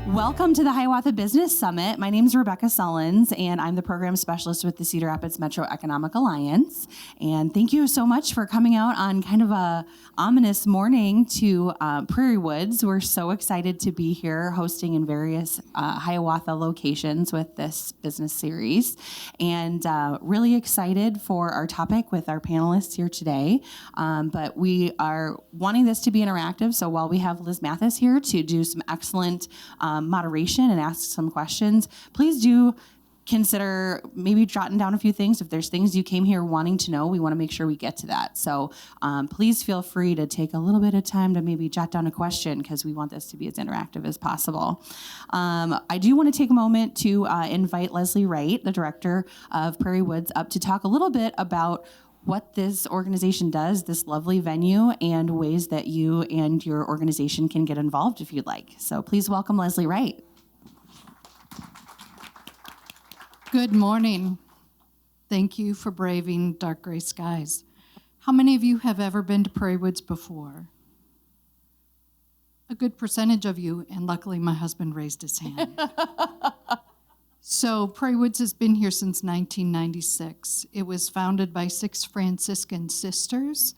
Welcome to the Hiawatha Business Summit. My name is Rebecca Sullins, and I'm the program specialist with the Cedar Rapids Metro Economic Alliance. And thank you so much for coming out on kind of a ominous morning to Prairie Woods. We're so excited to be here hosting in various Hiawatha locations with this business series, and really excited for our topic with our panelists here today. But we are wanting this to be interactive, so while we have Liz Mathis here to do some excellent moderation and ask some questions, please do consider maybe jotting down a few things. If there's things you came here wanting to know, we want to make sure we get to that. So please feel free to take a little bit of time to maybe jot down a question, because we want this to be as interactive as possible. I do want to take a moment to invite Leslie Wright, the director of Prairie Woods, up to talk a little bit about what this organization does, this lovely venue, and ways that you and your organization can get involved if you'd like. So please welcome Leslie Wright. Good morning. Thank you for braving dark gray skies. How many of you have ever been to Prairie Woods before? A good percentage of you, and luckily my husband raised his hand. So Prairie Woods has been here since 1996. It was founded by 6 Franciscan sisters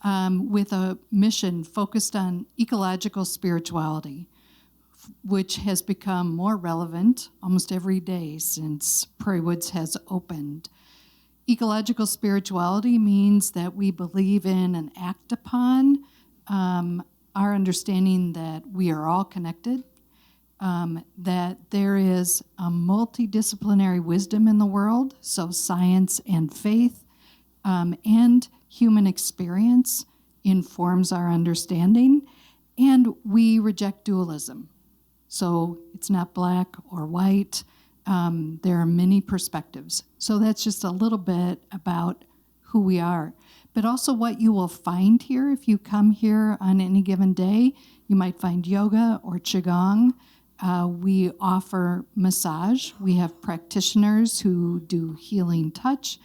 with a mission focused on ecological spirituality, which has become more relevant almost every day since Prairie Woods has opened. Ecological spirituality means that we believe in and act upon our understanding that we are all connected, that there is a multidisciplinary wisdom in the world, so science and faith and human experience informs our understanding, and we reject dualism. So it's not black or white. There are many perspectives. So that's just a little bit about who we are. But also what you will find here, if you come here on any given day, you might find yoga or qigong. We offer massage. We have practitioners who do healing touch,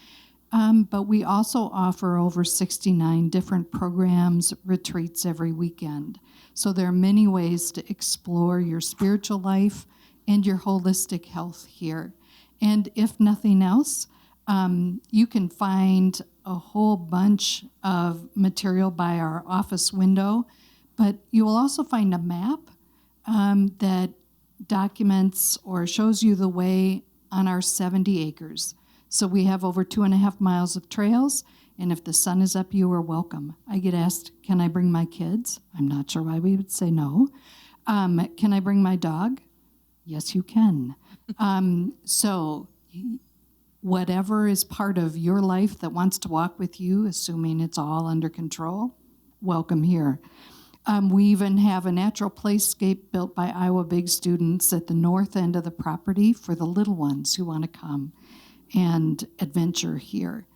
but we also offer over 69 different programs, retreats every weekend. So there are many ways to explore your spiritual life and your holistic health here. And if nothing else, you can find a whole bunch of material by our office window, but you will also find a map that documents or shows you the way on our 70 acres. So we have over 2.5 miles of trails, and if the sun is up, you are welcome. I get asked, can I bring my kids? I'm not sure why we would say no. Can I bring my dog? Yes, you can. So whatever is part of your life that wants to walk with you, assuming it's all under control, welcome here. We even have a natural playscape built by Iowa Big students at the north end of the property for the little ones who want to come and adventure here.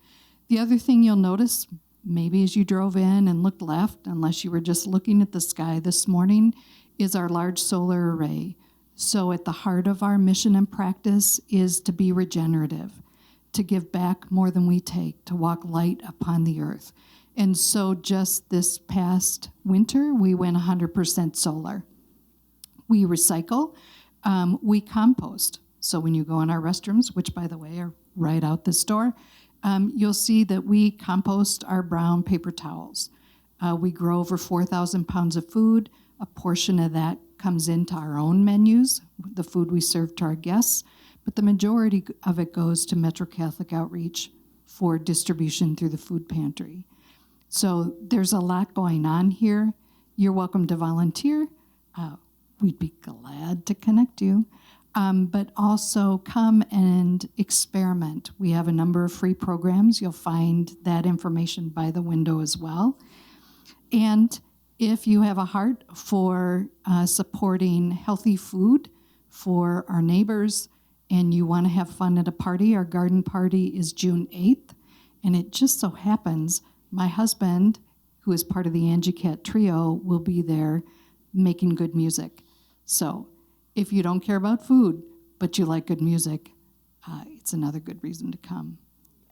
The other thing you'll notice, maybe as you drove in and looked left, unless you were just looking at the sky this morning, is our large solar array. So at the heart of our mission and practice is to be regenerative, to give back more than we take, to walk light upon the earth. And so just this past winter, we went 100% solar. We recycle, we compost. So when you go in our restrooms, which by the way are right out this door, you'll see that we compost our brown paper towels. We grow over 4,000 pounds of food. A portion of that comes into our own menus, the food we serve to our guests, but the majority of it goes to Metro Catholic Outreach for distribution through the food pantry. So there's a lot going on here. You're welcome to volunteer. We'd be glad to connect you. But also come and experiment. We have a number of free programs. You'll find that information by the window as well. And if you have a heart for supporting healthy food for our neighbors and you want to have fun at a party, our garden party is June 8th. And it just so happens my husband, who is part of the Angie Cat Trio, will be there making good music. So if you don't care about food, but you like good music, it's another good reason to come.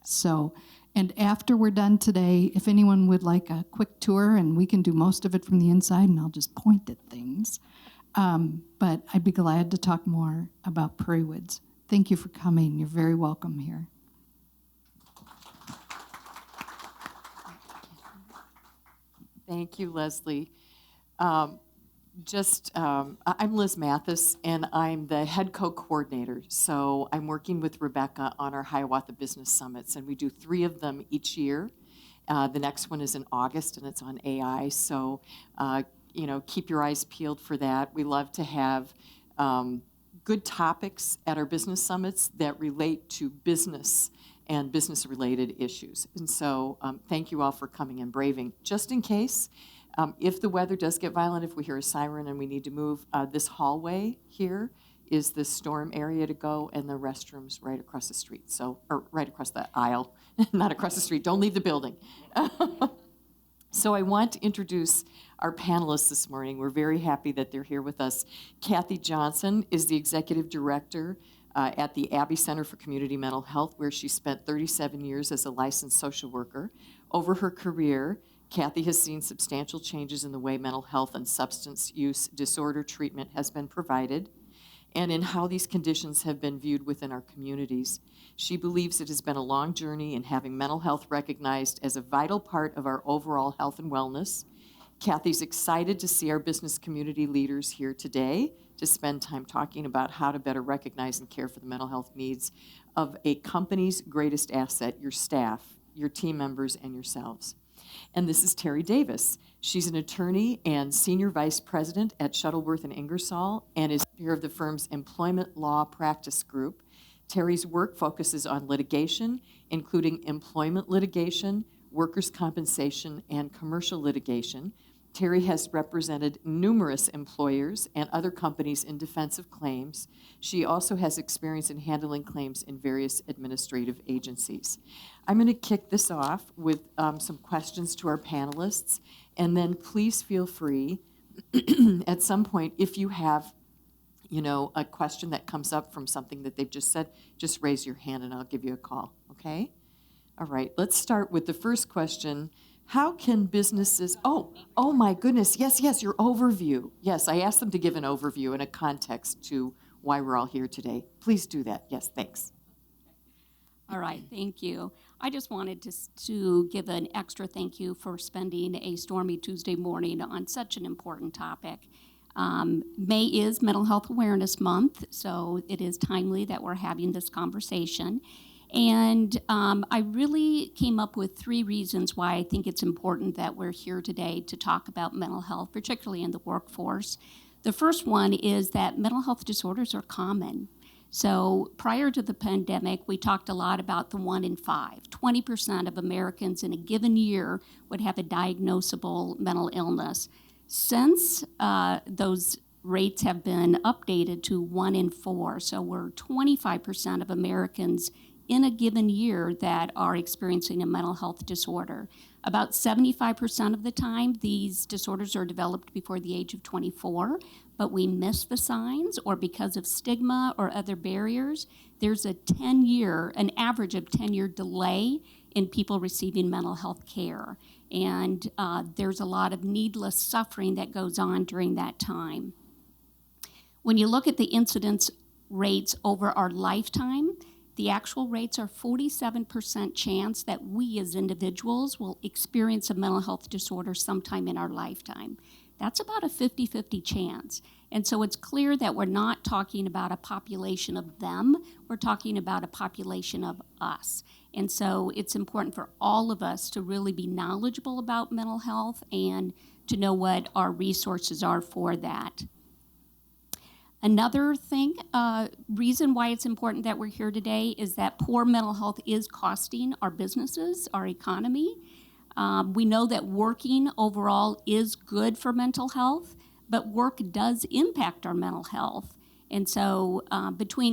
So, and after we're done today, if anyone would like a quick tour, and we can do most of it from the inside, and I'll just point at things, But I'd be glad to talk more about Prairie Woods. Thank you for coming. You're very welcome here. Thank you, Leslie. I'm Liz Mathis, and I'm the head co-coordinator. So I'm working with Rebecca on our Hiawatha Business Summits, and we do 3 of them each year. The next one is in August, and it's on AI. So, keep your eyes peeled for that. We love to have good topics at our business summits that relate to business and business-related issues. And so thank you all for coming and braving. Just in case, if the weather does get violent, if we hear a siren and we need to move, this hallway here is the storm area to go, and the restrooms right across the street. Or right across the aisle, not across the street. Don't leave the building. So I want to introduce our panelists this morning. We're very happy that they're here with us. Kathy Johnson is the executive director at the Abbey Center for Community Mental Health, where she spent 37 years as a licensed social worker. Over her career, Kathy has seen substantial changes in the way mental health and substance use disorder treatment has been provided, and in how these conditions have been viewed within our communities. She believes it has been a long journey in having mental health recognized as a vital part of our overall health and wellness. Kathy's excited to see our business community leaders here today to spend time talking about how to better recognize and care for the mental health needs of a company's greatest asset, your staff, your team members, and yourselves. And this is Terry Davis. She's an attorney and senior vice president at Shuttleworth and Ingersoll, and is chair of the firm's employment law practice group. Terry's work focuses on litigation, including employment litigation, workers' compensation, and commercial litigation. Terry has represented numerous employers and other companies in defense of claims. She also has experience in handling claims in various administrative agencies. I'm going to kick this off with some questions to our panelists, and then please feel free at some point, if you have a question that comes up from something that they've just said, just raise your hand and I'll give you a call, okay? All right, let's start with the first question. How can businesses, oh my goodness, yes, your overview. Yes, I asked them to give an overview and a context to why we're all here today. Please do that. Yes, thanks. All right, thank you. I just wanted to give an extra thank you for spending a stormy Tuesday morning on such an important topic. May is Mental Health Awareness Month, so it is timely that we're having this conversation. And I really came up with 3 reasons why I think it's important that we're here today to talk about mental health, particularly in the workforce. The first one is that mental health disorders are common. So prior to the pandemic, we talked a lot about the 1 in 5. 20% of Americans in a given year would have a diagnosable mental illness. Since those rates have been updated to 1 in 4, so we're 25% of Americans in a given year that are experiencing a mental health disorder. About 75% of the time, these disorders are developed before the age of 24, but we miss the signs, or because of stigma or other barriers, there's an average of 10-year delay in people receiving mental health care. And there's a lot of needless suffering that goes on during that time. When you look at the incidence rates over our lifetime, the actual rates are 47% chance that we as individuals will experience a mental health disorder sometime in our lifetime. That's about a 50-50 chance. And so it's clear that we're not talking about a population of them, we're talking about a population of us. And so it's important for all of us to really be knowledgeable about mental health and to know what our resources are for that. Another reason why it's important that we're here today is that poor mental health is costing our businesses, our economy. We know that working overall is good for mental health, but work does impact our mental health. And so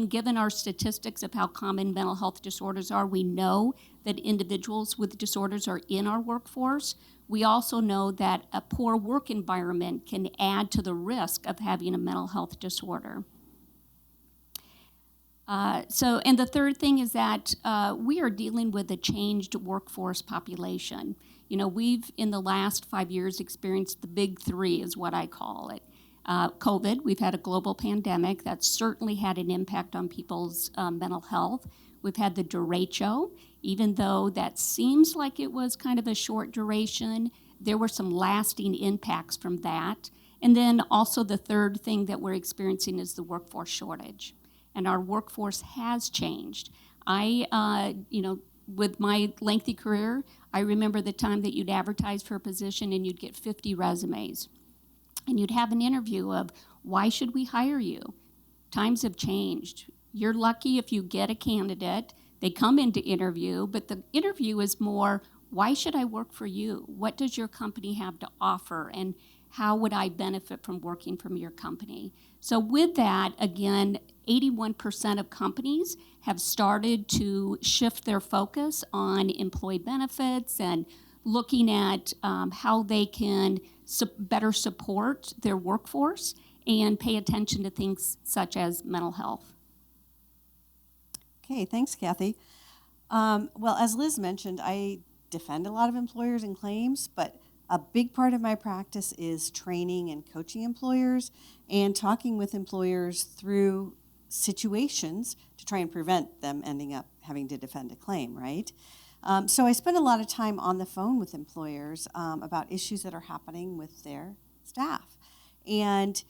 given our statistics of how common mental health disorders are, we know that individuals with disorders are in our workforce. We also know that a poor work environment can add to the risk of having a mental health disorder. And the third thing is that we are dealing with a changed workforce population. We've, in the last 5 years, experienced the big 3 is what I call it. COVID, we've had a global pandemic that's certainly had an impact on people's mental health. We've had the derecho, even though that seems like it was kind of a short duration, there were some lasting impacts from that. And then also the third thing that we're experiencing is the workforce shortage. And our workforce has changed. With my lengthy career, I remember the time that you'd advertise for a position and you'd get 50 resumes. And you'd have an interview of, why should we hire you? Times have changed. You're lucky if you get a candidate. They come into interview, but the interview is more, why should I work for you? What does your company have to offer? And how would I benefit from working from your company? So with that, again, 81% of companies have started to shift their focus on employee benefits and looking at how they can better support their workforce and pay attention to things such as mental health. Okay, thanks, Kathy. Well, as Liz mentioned, I defend a lot of employers and claims, but a big part of my practice is training and coaching employers and talking with employers through situations to try and prevent them ending up having to defend a claim, right? So I spend a lot of time on the phone with employers about issues that are happening with their staff. And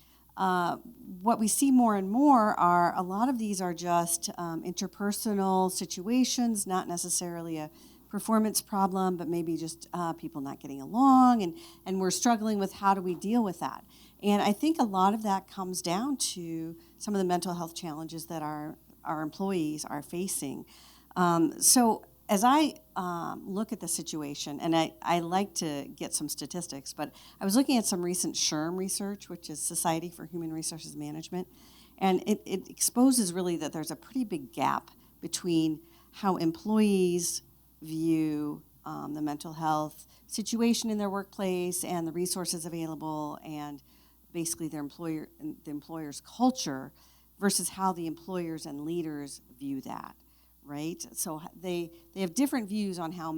what we see more and more are a lot of these are just interpersonal situations, not necessarily a performance problem, but maybe just people not getting along, and we're struggling with how do we deal with that. And I think a lot of that comes down to some of the mental health challenges that our employees are facing. So as I look at the situation, and I like to get some statistics, but I was looking at some recent SHRM research, which is Society for Human Resources Management, and it exposes really that there's a pretty big gap between how employees view the mental health situation in their workplace and the resources available and basically the employer's culture versus how the employers and leaders view that, right? So they have different views on how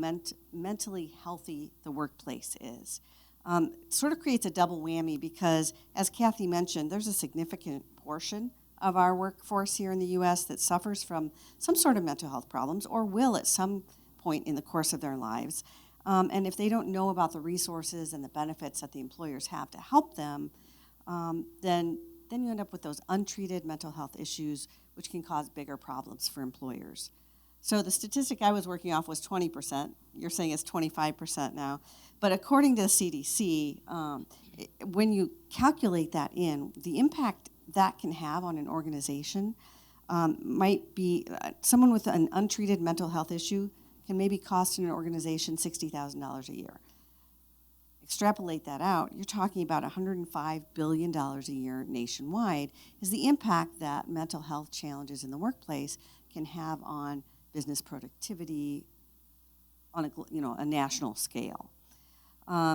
mentally healthy the workplace is. It sort of creates a double whammy because, as Kathy mentioned, there's a significant portion of our workforce here in the U.S. that suffers from some sort of mental health problems or will at some point in the course of their lives. And if they don't know about the resources and the benefits that the employers have to help them, then you end up with those untreated mental health issues, which can cause bigger problems for employers. So the statistic I was working off was 20%. You're saying it's 25% now. But according to the CDC, when you calculate that in, the impact that can have on an organization might be someone with an untreated mental health issue can maybe cost an organization $60,000 a year. Extrapolate that out, you're talking about $105 billion a year nationwide is the impact that mental health challenges in the workplace can have on business productivity on a national scale.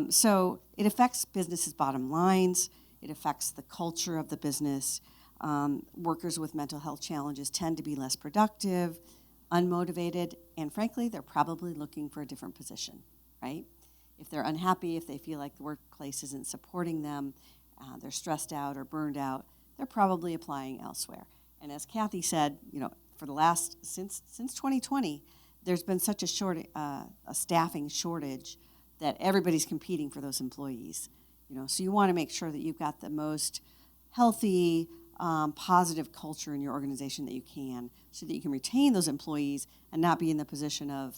So it affects businesses' bottom lines, it affects the culture of the business. Workers with mental health challenges tend to be less productive, unmotivated, and frankly, they're probably looking for a different position, right? If they're unhappy, if they feel like the workplace isn't supporting them, they're stressed out or burned out, they're probably applying elsewhere. And as Kathy said, for the last, since 2020, there's been such a staffing shortage that everybody's competing for those employees. So you want to make sure that you've got the most healthy, positive culture in your organization that you can so that you can retain those employees and not be in the position of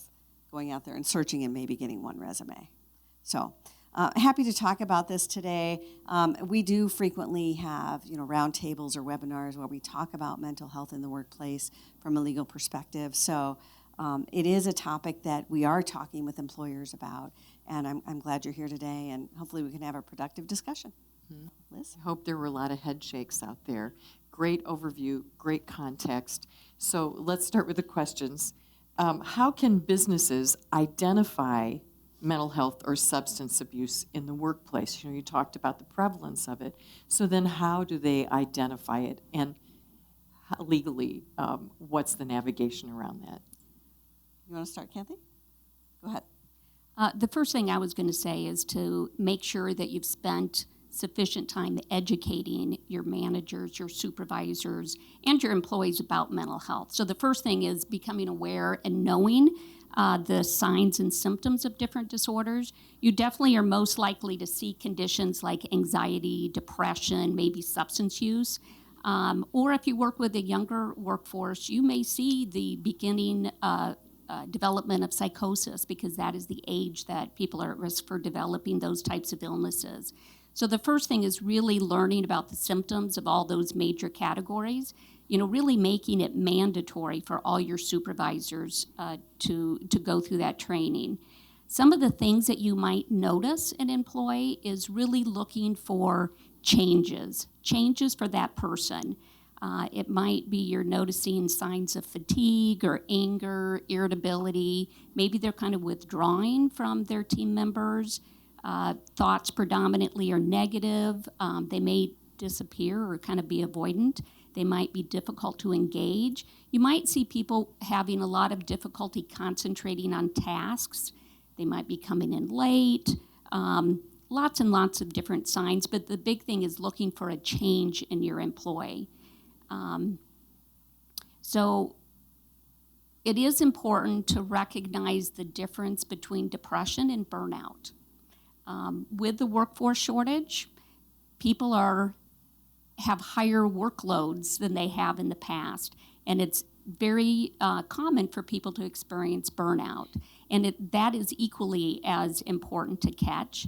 going out there and searching and maybe getting one resume. So happy to talk about this today. We do frequently have roundtables or webinars where we talk about mental health in the workplace from a legal perspective. So it is a topic that we are talking with employers about, and I'm glad you're here today, and hopefully we can have a productive discussion. Mm-hmm. Liz? I hope there were a lot of head shakes out there. Great overview, great context. So let's start with the questions. How can businesses identify mental health or substance abuse in the workplace? You talked about the prevalence of it. So then how do they identify it? And legally, what's the navigation around that? You want to start, Kathy? Go ahead. The first thing I was going to say is to make sure that you've spent sufficient time educating your managers, your supervisors, and your employees about mental health. So the first thing is becoming aware and knowing the signs and symptoms of different disorders. You definitely are most likely to see conditions like anxiety, depression, maybe substance use. Or if you work with a younger workforce, you may see the beginning development of psychosis, because that is the age that people are at risk for developing those types of illnesses. So the first thing is really learning about the symptoms of all those major categories, really making it mandatory for all your supervisors to go through that training. Some of the things that you might notice an employee is really looking for changes for that person. It might be you're noticing signs of fatigue or anger, irritability. Maybe they're kind of withdrawing from their team members. Thoughts predominantly are negative. They may disappear or kind of be avoidant. They might be difficult to engage. You might see people having a lot of difficulty concentrating on tasks. They might be coming in late. Lots and lots of different signs, but the big thing is looking for a change in your employee. So it is important to recognize the difference between depression and burnout. With the workforce shortage, people have higher workloads than they have in the past, and it's very common for people to experience burnout, and that is equally as important to catch.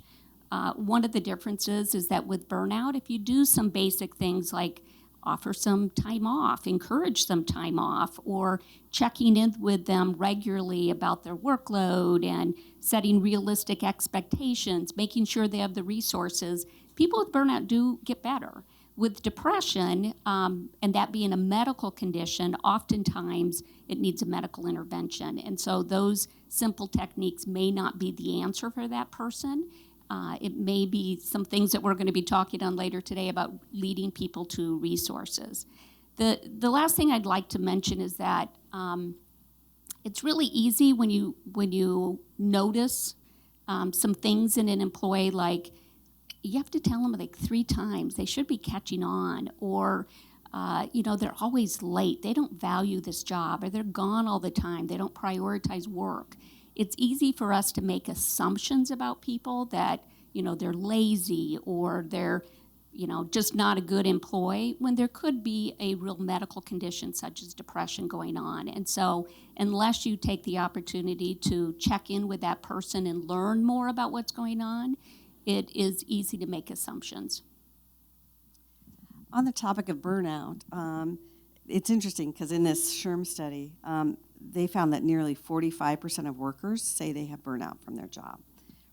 One of the differences is that with burnout, if you do some basic things like offer some time off, encourage some time off, or checking in with them regularly about their workload and setting realistic expectations, making sure they have the resources, people with burnout do get better. With depression, and that being a medical condition, oftentimes it needs a medical intervention. And so those simple techniques may not be the answer for that person. It may be some things that we're going to be talking on later today about leading people to resources. The last thing I'd like to mention is that it's really easy when you notice some things in an employee, like you have to tell them like 3 times they should be catching on, or they're always late, they don't value this job, or they're gone all the time, they don't prioritize work. It's easy for us to make assumptions about people that, they're lazy or they're, just not a good employee, when there could be a real medical condition such as depression going on. And so unless you take the opportunity to check in with that person and learn more about what's going on, it is easy to make assumptions. On the topic of burnout, it's interesting because in this SHRM study, they found that nearly 45% of workers say they have burnout from their job,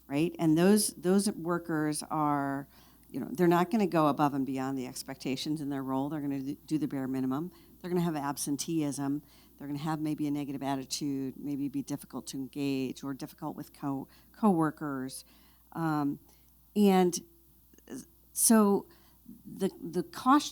right? And those workers are, they're not going to go above and beyond the expectations in their role. They're going to do the bare minimum. They're going to have absenteeism. They're going to have maybe a negative attitude, maybe be difficult to engage or difficult with coworkers. And so the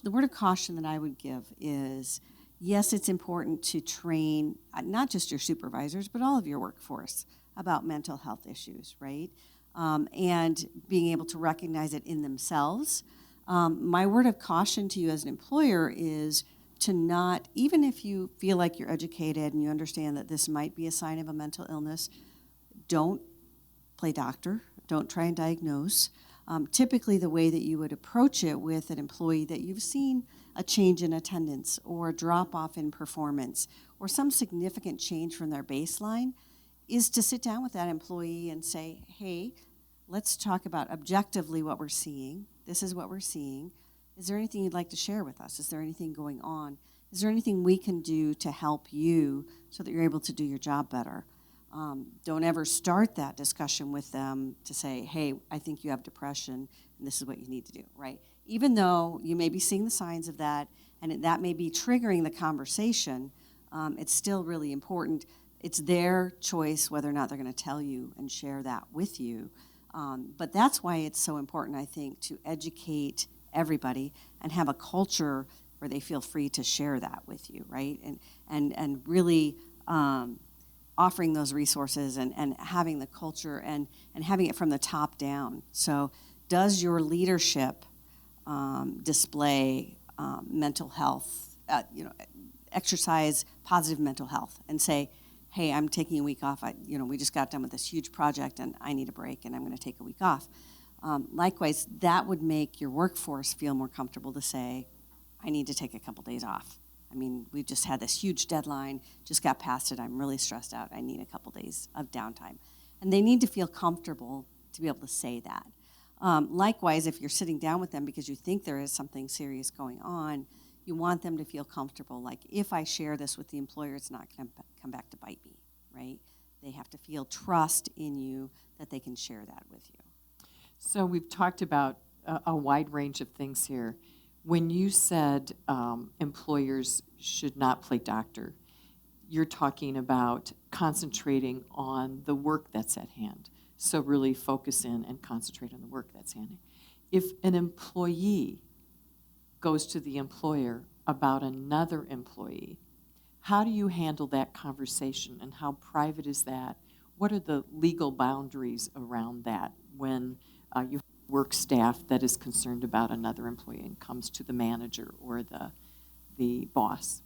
word of caution that I would give is, yes, it's important to train not just your supervisors, but all of your workforce about mental health issues, right? And being able to recognize it in themselves. My word of caution to you as an employer is to not, even if you feel like you're educated and you understand that this might be a sign of a mental illness, don't play doctor, don't try and diagnose. Typically the way that you would approach it with an employee that you've seen a change in attendance or a drop-off in performance or some significant change from their baseline is to sit down with that employee and say, hey, let's talk about objectively what we're seeing. This is what we're seeing. Is there anything you'd like to share with us? Is there anything going on? Is there anything we can do to help you so that you're able to do your job better? Don't ever start that discussion with them to say, hey, I think you have depression and this is what you need to do, right? Even though you may be seeing the signs of that and that may be triggering the conversation, it's still really important. It's their choice whether or not they're going to tell you and share that with you. But that's why it's so important, I think, to educate everybody and have a culture where they feel free to share that with you, right? And really offering those resources and having the culture and having it from the top down. So does your leadership display mental health, exercise positive mental health, and say, hey, I'm taking a week off. We just got done with this huge project and I need a break and I'm going to take a week off. Likewise, that would make your workforce feel more comfortable to say, I need to take a couple days off. I mean, we just had this huge deadline, just got past it. I'm really stressed out. I need a couple days of downtime. And they need to feel comfortable to be able to say that. Likewise, if you're sitting down with them because you think there is something serious going on, you want them to feel comfortable. Like, if I share this with the employer, it's not going to come back to bite me, right? They have to feel trust in you that they can share that with you. So we've talked about a wide range of things here. When you said employers should not play doctor, you're talking about concentrating on the work that's at hand. So really focus in and concentrate on the work that's handy. If an employee goes to the employer about another employee, how do you handle that conversation and how private is that? What are the legal boundaries around that when you have work staff that is concerned about another employee and comes to the manager or the boss?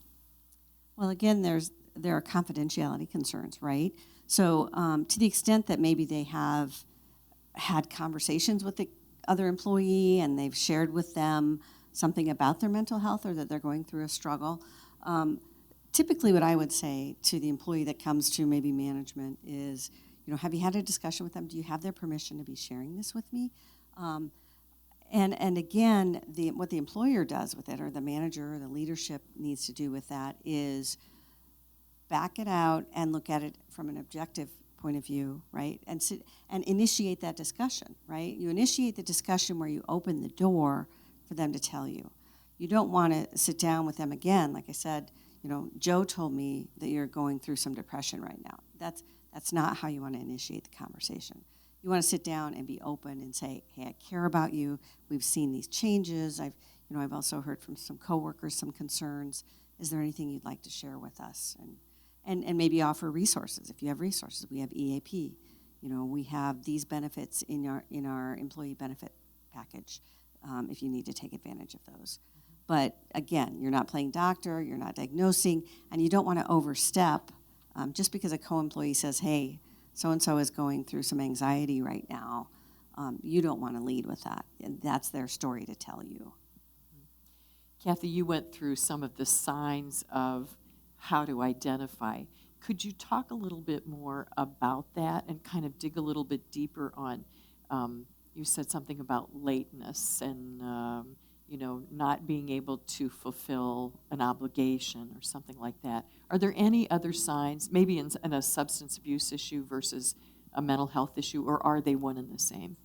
Well, again, there are confidentiality concerns, right? So to the extent that maybe they have had conversations with the other employee and they've shared with them something about their mental health or that they're going through a struggle, typically what I would say to the employee that comes to maybe management is, have you had a discussion with them? Do you have their permission to be sharing this with me? And again, what the employer does with it, or the manager or the leadership needs to do with that, is back it out and look at it from an objective point of view, right? And initiate that discussion, right? You initiate the discussion where you open the door for them to tell you. You don't want to sit down with them again. Like I said, Joe told me that you're going through some depression right now. That's not how you want to initiate the conversation. You want to sit down and be open and say, hey, I care about you. We've seen these changes. I've also heard from some coworkers some concerns. Is there anything you'd like to share with us? And maybe offer resources. If you have resources, we have EAP. We have these benefits in our employee benefit package if you need to take advantage of those. But again, you're not playing doctor, you're not diagnosing, and you don't want to overstep just because a co-employee says, hey, so-and-so is going through some anxiety right now. You don't want to lead with that. And that's their story to tell you. Kathy, you went through some of the signs of how to identify. Could you talk a little bit more about that and kind of dig a little bit deeper on, you said something about lateness and, not being able to fulfill an obligation or something like that. Are there any other signs, maybe in a substance abuse issue versus a mental health issue, or are they one and the same?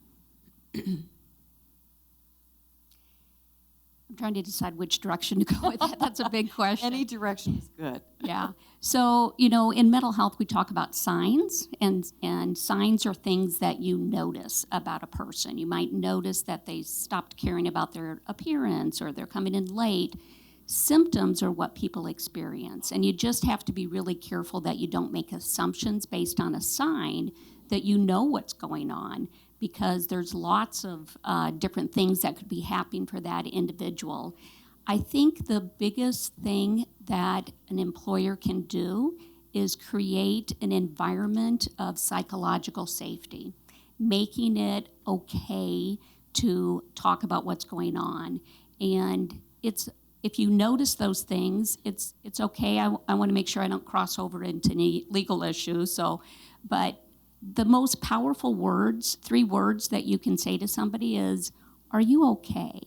I'm trying to decide which direction to go with that. That's a big question. Any direction is good. Yeah. So, in mental health, we talk about signs, and signs are things that you notice about a person. You might notice that they stopped caring about their appearance or they're coming in late. Symptoms are what people experience, and you just have to be really careful that you don't make assumptions based on a sign that you know what's going on, because there's lots of different things that could be happening for that individual. I think the biggest thing that an employer can do is create an environment of psychological safety, making it okay to talk about what's going on. And if you notice those things, it's okay. I want to make sure I don't cross over into any legal issues. But the most powerful words, 3 words that you can say to somebody is, are you okay?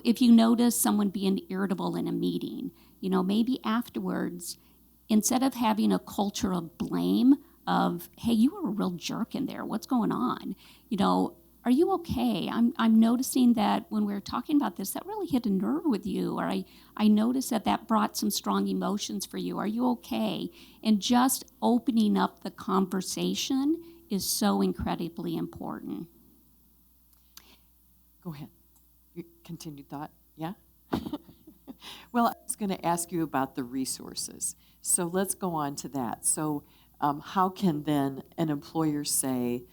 If you notice someone being irritable in a meeting, maybe afterwards, instead of having a culture of blame of, hey, you were a real jerk in there, what's going on? Are you okay? I'm noticing that when we were talking about this, that really hit a nerve with you, or I noticed that brought some strong emotions for you. Are you okay? And just opening up the conversation is so incredibly important. Go ahead. Your continued thought, yeah? Well, I was going to ask you about the resources. So let's go on to that. So how can then an employer say,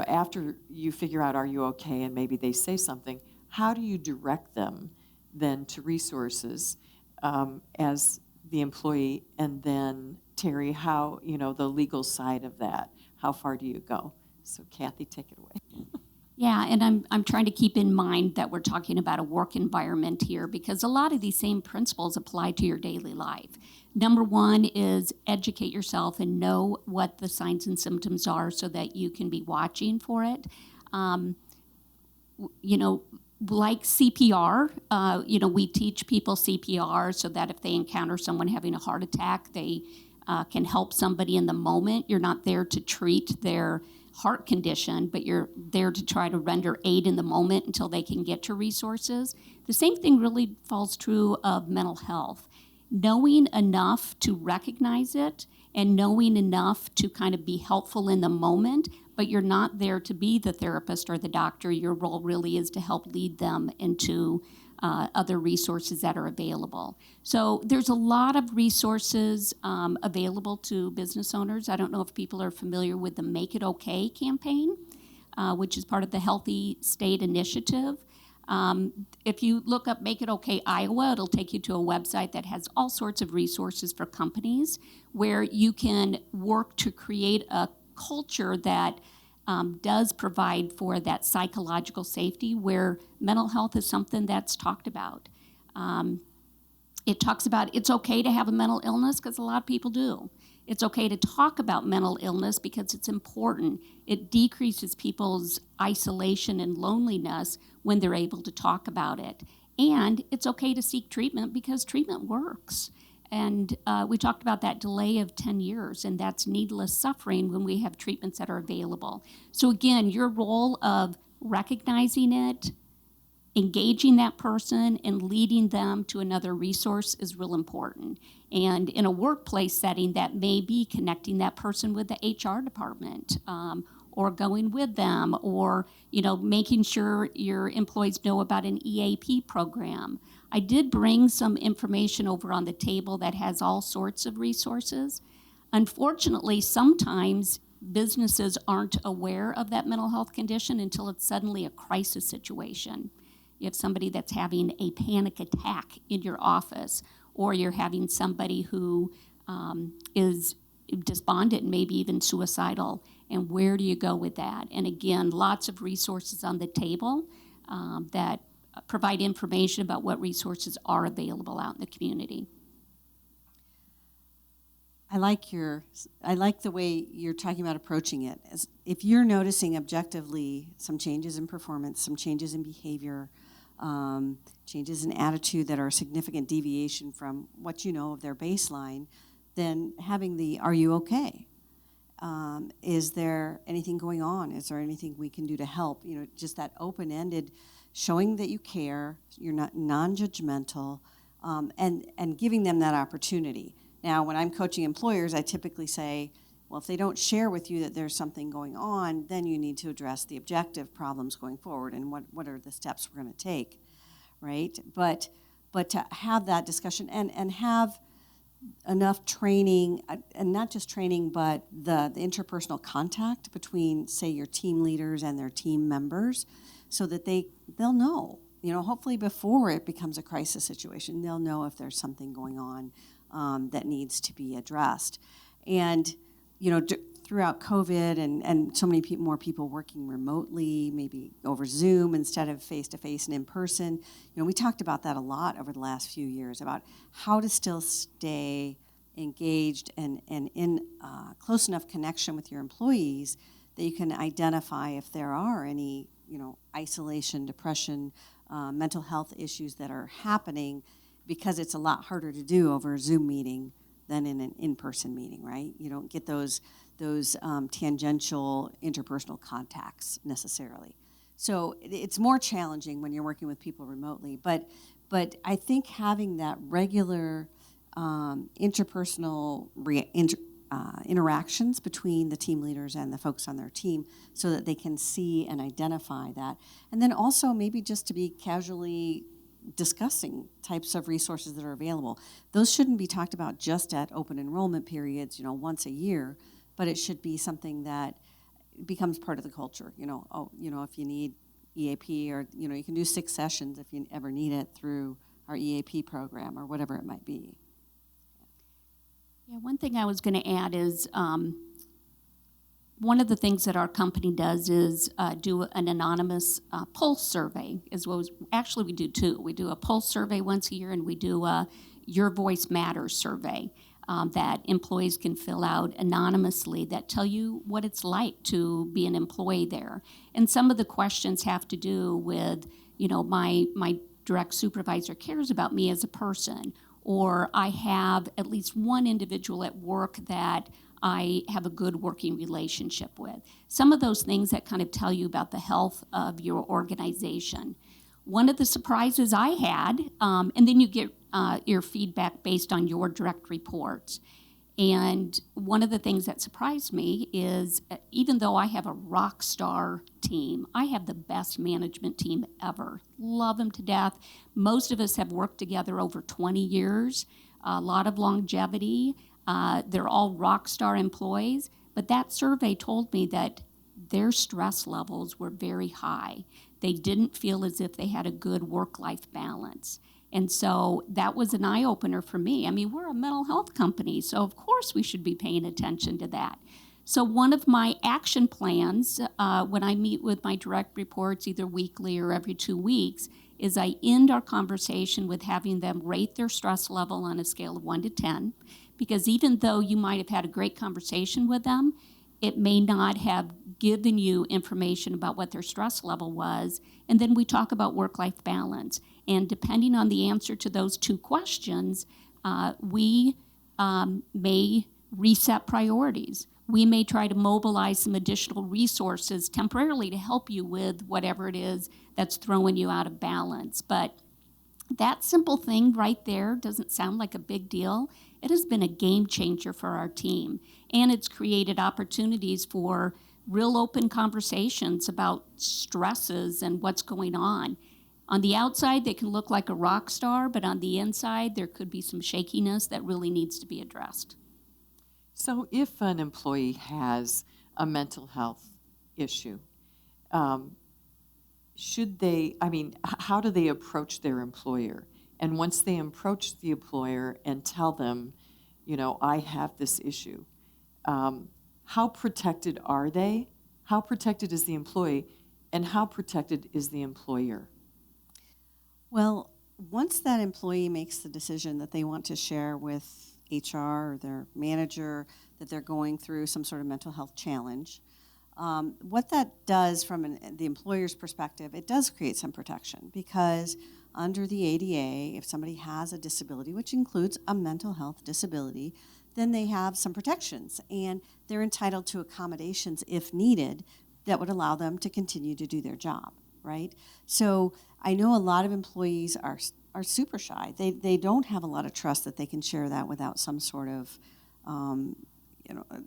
after you figure out, are you okay, and maybe they say something, how do you direct them then to resources as the employee? And then, Terry, how, the legal side of that, how far do you go? So Kathy, take it away. Yeah, and I'm trying to keep in mind that we're talking about a work environment here, because a lot of these same principles apply to your daily life. Number one is educate yourself and know what the signs and symptoms are so that you can be watching for it. Like CPR, we teach people CPR so that if they encounter someone having a heart attack, they can help somebody in the moment. You're not there to treat their heart condition, but you're there to try to render aid in the moment until they can get to resources. The same thing really falls true of mental health. Knowing enough to recognize it and knowing enough to kind of be helpful in the moment, but you're not there to be the therapist or the doctor. Your role really is to help lead them into other resources that are available. So there's a lot of resources available to business owners. I don't know if people are familiar with the Make It Okay campaign, which is part of the Healthy State Initiative. If you look up Make It Okay Iowa, it'll take you to a website that has all sorts of resources for companies where you can work to create a culture that does provide for that psychological safety, where mental health is something that's talked about. It talks about it's okay to have a mental illness, because a lot of people do. It's okay to talk about mental illness because it's important. It decreases people's isolation and loneliness when they're able to talk about it. And it's okay to seek treatment because treatment works. And we talked about that delay of 10 years, and that's needless suffering when we have treatments that are available. So again, your role of recognizing it, engaging that person, and leading them to another resource is real important. And in a workplace setting, that may be connecting that person with the HR department, or going with them, or making sure your employees know about an EAP program. I did bring some information over on the table that has all sorts of resources. Unfortunately, sometimes businesses aren't aware of that mental health condition until it's suddenly a crisis situation. You have somebody that's having a panic attack in your office, or you're having somebody who is despondent and maybe even suicidal. And where do you go with that? And again, lots of resources on the table that provide information about what resources are available out in the community. I like the way you're talking about approaching it. As if you're noticing objectively some changes in performance, some changes in behavior, changes in attitude that are a significant deviation from what you know of their baseline, then having the "Are you okay?" Is there anything going on? Is there anything we can do to help? Just that open-ended, showing that you care, you're not non-judgmental, and giving them that opportunity. Now, when I'm coaching employers, I typically say, well, if they don't share with you that there's something going on, then you need to address the objective problems going forward and what are the steps we're going to take, right? But to have that discussion and have enough training, and not just training, but the interpersonal contact between, say, your team leaders and their team members, so that they'll know, hopefully before it becomes a crisis situation, they'll know if there's something going on that needs to be addressed. And, throughout COVID and so many more people working remotely, maybe over Zoom instead of face-to-face and in person, we talked about that a lot over the last few years, about how to still stay engaged and in close enough connection with your employees that you can identify if there are any, isolation, depression, mental health issues that are happening, because it's a lot harder to do over a Zoom meeting than in an in-person meeting, right? You don't get those tangential interpersonal contacts necessarily. So it's more challenging when you're working with people remotely. But I think having that regular interpersonal interactions between the team leaders and the folks on their team, so that they can see and identify that. And then also maybe just to be casually discussing types of resources that are available. Those shouldn't be talked about just at open enrollment periods, once a year, but it should be something that it becomes part of the culture. If you need EAP, or you can do 6 sessions if you ever need it through our EAP program or whatever it might be. Yeah, one thing I was going to add is one of the things that our company does is do an anonymous pulse survey. Actually, we do 2. We do a pulse survey once a year, and we do a Your Voice Matters survey that employees can fill out anonymously that tell you what it's like to be an employee there. And some of the questions have to do with, my direct supervisor cares about me as a person, or I have at least one individual at work that I have a good working relationship with. Some of those things that kind of tell you about the health of your organization. One of the surprises I had, and then you get your feedback based on your direct reports. And one of the things that surprised me is even though I have a rock star team, I have the best management team ever. Love them to death. Most of us have worked together over 20 years, a lot of longevity. They're all rock star employees. But that survey told me that their stress levels were very high. They didn't feel as if they had a good work-life balance. And so that was an eye-opener for me. I mean, we're a mental health company, so of course we should be paying attention to that. So one of my action plans when I meet with my direct reports, either weekly or every 2 weeks, is I end our conversation with having them rate their stress level on a scale of 1 to 10, because even though you might have had a great conversation with them, it may not have given you information about what their stress level was. And then we talk about work-life balance. And depending on the answer to those 2 questions, we may reset priorities. We may try to mobilize some additional resources temporarily to help you with whatever it is that's throwing you out of balance. But that simple thing right there doesn't sound like a big deal. It has been a game changer for our team. And it's created opportunities for real open conversations about stresses and what's going on. On the outside, they can look like a rock star, but on the inside, there could be some shakiness that really needs to be addressed. So if an employee has a mental health issue, how do they approach their employer? And once they approach the employer and tell them, I have this issue, how protected are they? How protected is the employee? And how protected is the employer? Well, once that employee makes the decision that they want to share with HR or their manager that they're going through some sort of mental health challenge, what that does from the employer's perspective, it does create some protection, because under the ADA, if somebody has a disability, which includes a mental health disability, then they have some protections, and they're entitled to accommodations if needed that would allow them to continue to do their job, right? So I know a lot of employees are super shy. They don't have a lot of trust that they can share that without some sort of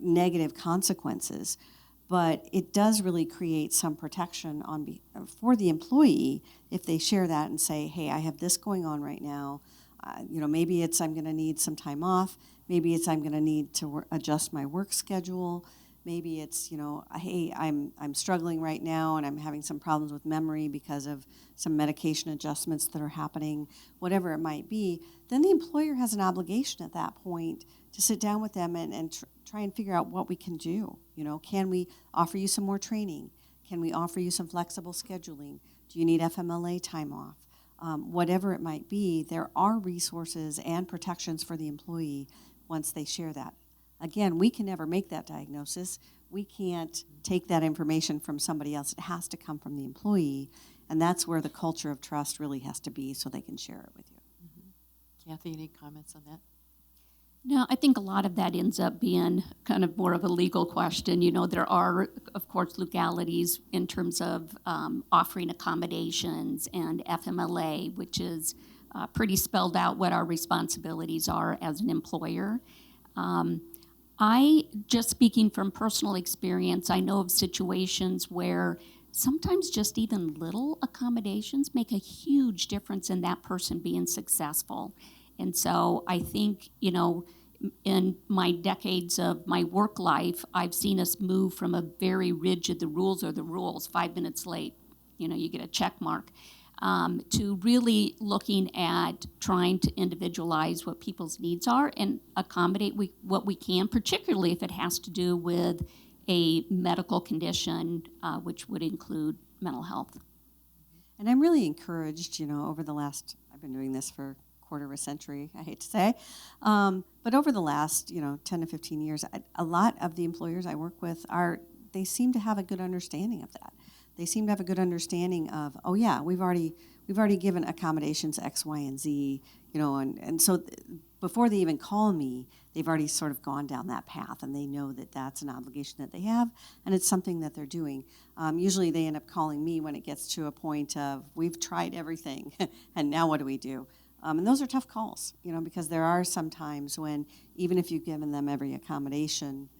negative consequences. But it does really create some protection for the employee if they share that and say, hey, I have this going on right now. Maybe it's I'm going to need some time off. Maybe it's I'm going to need to adjust my work schedule. Maybe it's, hey, I'm struggling right now and I'm having some problems with memory because of some medication adjustments that are happening, whatever it might be. Then the employer has an obligation at that point to sit down with them and try and figure out what we can do. Can we offer you some more training? Can we offer you some flexible scheduling? Do you need FMLA time off? Whatever it might be, there are resources and protections for the employee once they share that. Again, we can never make that diagnosis. We can't take that information from somebody else. It has to come from the employee, and that's where the culture of trust really has to be so they can share it with you. Mm-hmm. Kathy, any comments on that? No, I think a lot of that ends up being kind of more of a legal question. There are, of course, legalities in terms of offering accommodations and FMLA, which is pretty spelled out what our responsibilities are as an employer. Just speaking from personal experience, I know of situations where sometimes just even little accommodations make a huge difference in that person being successful. And so I think, in my decades of my work life, I've seen us move from a very rigid, the rules are the rules, 5 minutes late, you get a check mark, to really looking at trying to individualize what people's needs are and accommodate what we can, particularly if it has to do with a medical condition, which would include mental health. And I'm really encouraged, over the last, I've been doing this for a quarter of a century, I hate to say, but over the last, 10 to 15 years, a lot of the employers I work with they seem to have a good understanding of that. They seem to have a good understanding of, oh yeah, we've already given accommodations X, Y, and Z, and so before they even call me, they've already sort of gone down that path, and they know that that's an obligation that they have, and it's something that they're doing. Usually they end up calling me when it gets to a point of, we've tried everything, and now what do we do? And those are tough calls, because there are some times when, even if you've given them every accommodation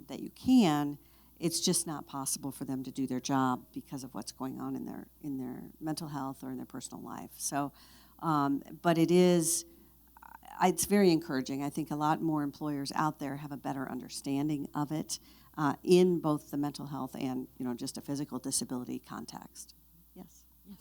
that you can, it's just not possible for them to do their job because of what's going on in their mental health or in their personal life. So, but it's very encouraging. I think a lot more employers out there have a better understanding of it in both the mental health and just a physical disability context. Yes. Yes.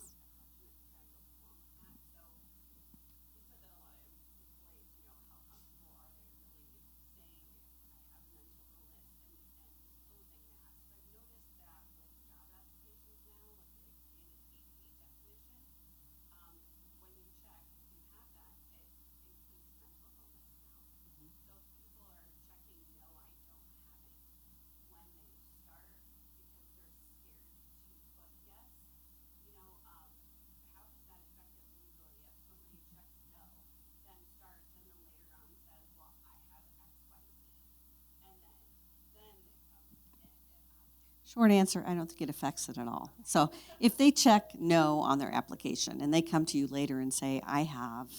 Short answer, I don't think it affects it at all. So if they check no on their application and they come to you later and say, I have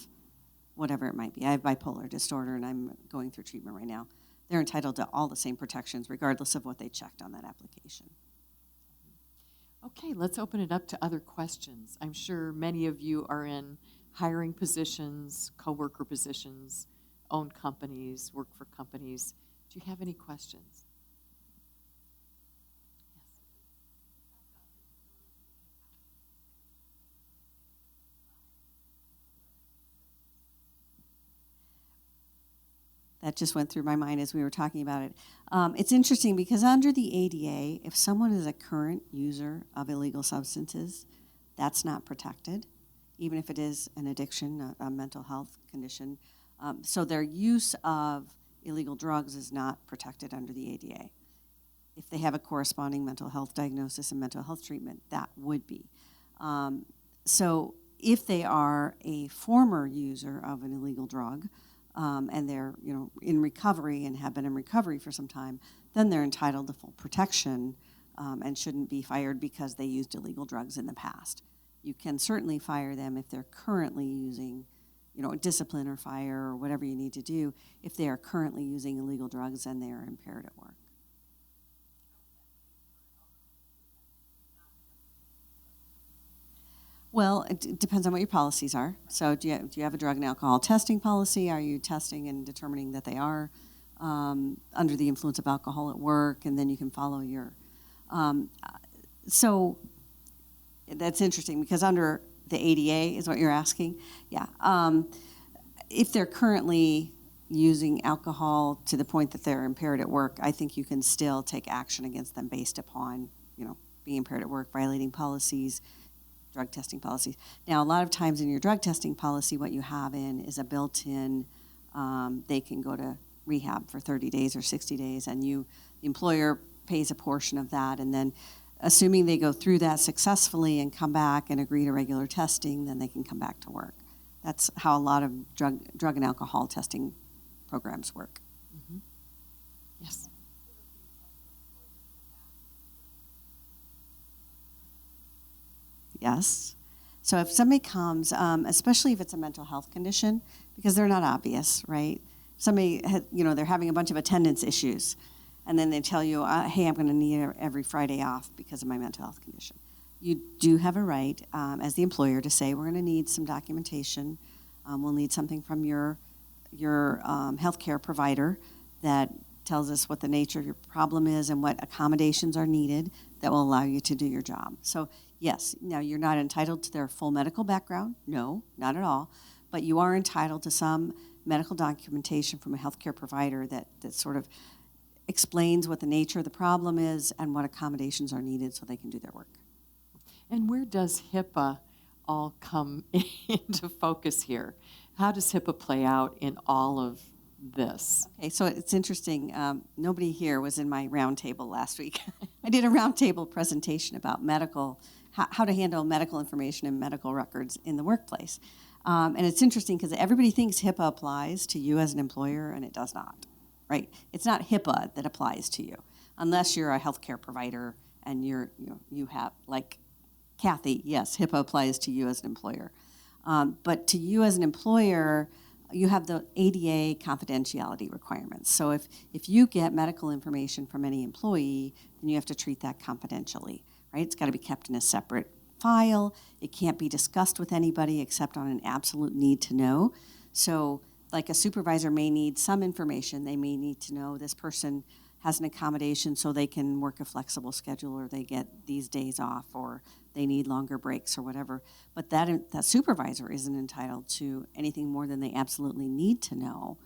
whatever it might be, I have bipolar disorder and I'm going through treatment right now, they're entitled to all the same protections regardless of what they checked on that application. Okay, let's open it up to other questions. I'm sure many of you are in hiring positions, coworker positions, own companies, work for companies. Do you have any questions? That just went through my mind as we were talking about it. It's interesting because under the ADA, if someone is a current user of illegal substances, that's not protected, even if it is an addiction, a mental health condition. So their use of illegal drugs is not protected under the ADA. If they have a corresponding mental health diagnosis and mental health treatment, that would be. So if they are a former user of an illegal drug, and they're in recovery and have been in recovery for some time, then they're entitled to full protection and shouldn't be fired because they used illegal drugs in the past. You can certainly fire them if they're currently using, discipline or fire or whatever you need to do if they are currently using illegal drugs and they are impaired at work. Well, it depends on what your policies are. So do you have a drug and alcohol testing policy? Are you testing and determining that they are under the influence of alcohol at work? And then you can follow your... so that's interesting because under the ADA is what you're asking. Yeah. If they're currently using alcohol to the point that they're impaired at work, I think you can still take action against them based upon, being impaired at work, violating policies, drug testing policies. Now, a lot of times in your drug testing policy, what you have in is a built-in, they can go to rehab for 30 days or 60 days, and the employer pays a portion of that, and then assuming they go through that successfully and come back and agree to regular testing, then they can come back to work. That's how a lot of drug and alcohol testing programs work. Mm-hmm. Yes. Yes. So if somebody comes, especially if it's a mental health condition, because they're not obvious, right? Somebody, they're having a bunch of attendance issues, and then they tell you, hey, I'm going to need every Friday off because of my mental health condition. You do have a right as the employer to say, we're going to need some documentation. We'll need something from your your healthcare provider that tells us what the nature of your problem is and what accommodations are needed that will allow you to do your job. So yes, now you're not entitled to their full medical background. No, not at all. But you are entitled to some medical documentation from a healthcare provider that sort of explains what the nature of the problem is and what accommodations are needed so they can do their work. And where does HIPAA all come into focus here? How does HIPAA play out in all of this? Okay, so it's interesting. Nobody here was in my roundtable last week. I did a roundtable presentation about how to handle medical information and medical records in the workplace. And it's interesting because everybody thinks HIPAA applies to you as an employer, and it does not, right? It's not HIPAA that applies to you, unless you're a healthcare provider and you have, like Kathy, yes, HIPAA applies to you as an employer. But to you as an employer, you have the ADA confidentiality requirements. So if you get medical information from any employee, then you have to treat that confidentially, right? It's got to be kept in a separate file. It can't be discussed with anybody except on an absolute need to know. So like a supervisor may need some information. They may need to know this person has an accommodation so they can work a flexible schedule, or they get these days off, or they need longer breaks or whatever. But that supervisor isn't entitled to anything more than they absolutely need to know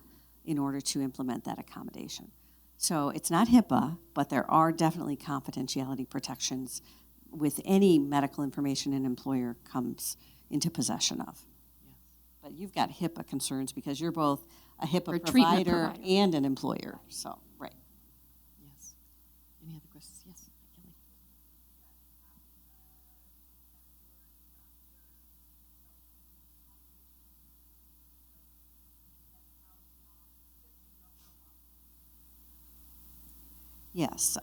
in order to implement that accommodation. So it's not HIPAA, but there are definitely confidentiality protections with any medical information an employer comes into possession of. Yes. But you've got HIPAA concerns because you're both a HIPAA Or treatment provider provider. and an employer. So, right. Yes. Any other questions? Yes, Kelly. Yes.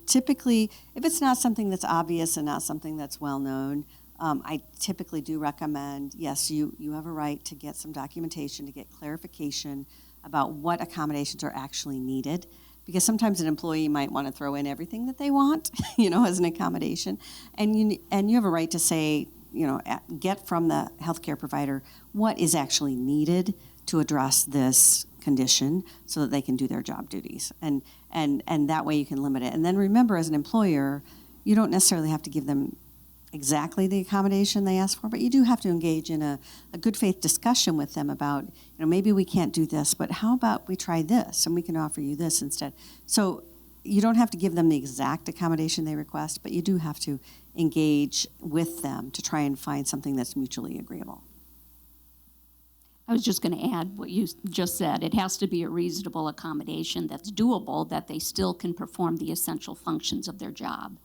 Typically, if it's not something that's obvious and not something that's well known, I typically do recommend, yes, you have a right to get some documentation, to get clarification about what accommodations are actually needed. Because sometimes an employee might want to throw in everything that they want, as an accommodation. And you have a right to say, get from the healthcare provider what is actually needed to address this condition so that they can do their job duties. And that way you can limit it. And then remember, as an employer, you don't necessarily have to give them exactly the accommodation they ask for, but you do have to engage in a good faith discussion with them about, maybe we can't do this, but how about we try this and we can offer you this instead. So you don't have to give them the exact accommodation they request, but you do have to engage with them to try and find something that's mutually agreeable. I was just going to add what you just said. It has to be a reasonable accommodation that's doable, that they still can perform the essential functions of their job.